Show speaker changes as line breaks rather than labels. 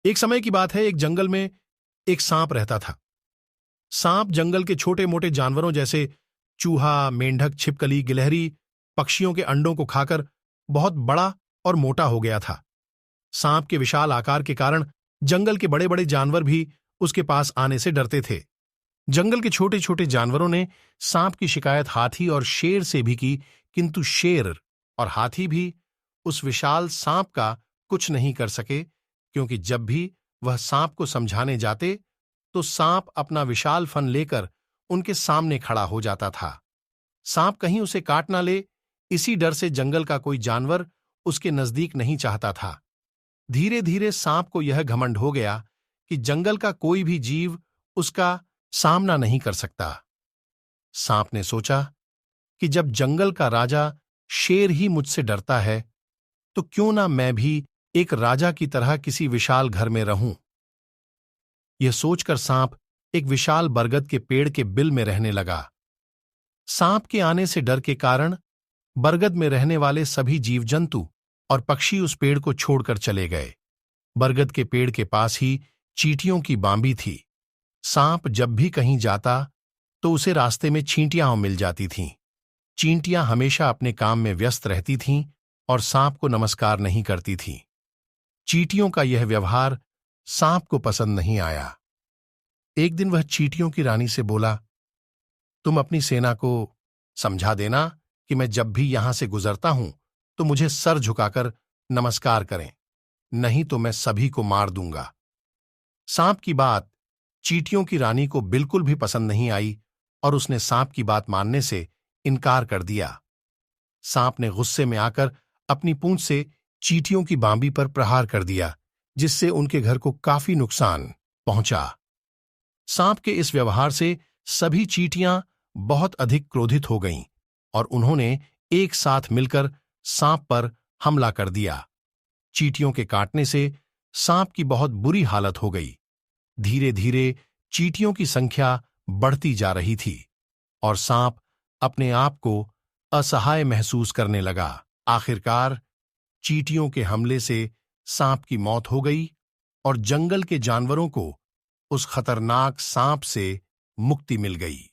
एक समय की बात है, एक जंगल में एक सांप रहता था। सांप जंगल के छोटे मोटे जानवरों जैसे चूहा, मेंढक, छिपकली, गिलहरी, पक्षियों के अंडों को खाकर बहुत बड़ा और मोटा हो गया था। सांप के विशाल आकार के कारण जंगल के बड़े बड़े जानवर भी उसके पास आने से डरते थे। जंगल के छोटे छोटे जानवरों ने सांप की शिकायत हाथी और शेर से भी की, किंतु शेर और हाथी भी उस विशाल सांप का कुछ नहीं कर सके, क्योंकि जब भी वह सांप को समझाने जाते तो सांप अपना विशाल फन लेकर उनके सामने खड़ा हो जाता था। सांप कहीं उसे काट ना ले, इसी डर से जंगल का कोई जानवर उसके नजदीक नहीं चाहता था। धीरे धीरे सांप को यह घमंड हो गया कि जंगल का कोई भी जीव उसका सामना नहीं कर सकता। सांप ने सोचा कि जब जंगल का राजा शेर ही मुझसे डरता है, तो क्यों ना मैं भी एक राजा की तरह किसी विशाल घर में रहूं। यह सोचकर सांप एक विशाल बरगद के पेड़ के बिल में रहने लगा। सांप के आने से डर के कारण बरगद में रहने वाले सभी जीव जंतु और पक्षी उस पेड़ को छोड़कर चले गए। बरगद के पेड़ के पास ही चींटियों की बांबी थी। सांप जब भी कहीं जाता तो उसे रास्ते में चींटियां मिल जाती थीं। चींटियां हमेशा अपने काम में व्यस्त रहती थीं और सांप को नमस्कार नहीं करती थीं। चींटियों का यह व्यवहार सांप को पसंद नहीं आया। एक दिन वह चींटियों की रानी से बोला, तुम अपनी सेना को समझा देना कि मैं जब भी यहां से गुजरता हूं तो मुझे सर झुकाकर नमस्कार करें, नहीं तो मैं सभी को मार दूंगा। सांप की बात चींटियों की रानी को बिल्कुल भी पसंद नहीं आई और उसने सांप की बात मानने से इनकार कर दिया। सांप ने गुस्से में आकर अपनी पूंछ से चींटियों की बांबी पर प्रहार कर दिया, जिससे उनके घर को काफी नुकसान पहुंचा। सांप के इस व्यवहार से सभी चींटियां बहुत अधिक क्रोधित हो गईं और उन्होंने एक साथ मिलकर सांप पर हमला कर दिया। चींटियों के काटने से सांप की बहुत बुरी हालत हो गई। धीरे धीरे चींटियों की संख्या बढ़ती जा रही थी और सांप अपने आप को असहाय महसूस करने लगा। आखिरकार चींटियों के हमले से सांप की मौत हो गई और जंगल के जानवरों को उस खतरनाक सांप से मुक्ति मिल गई।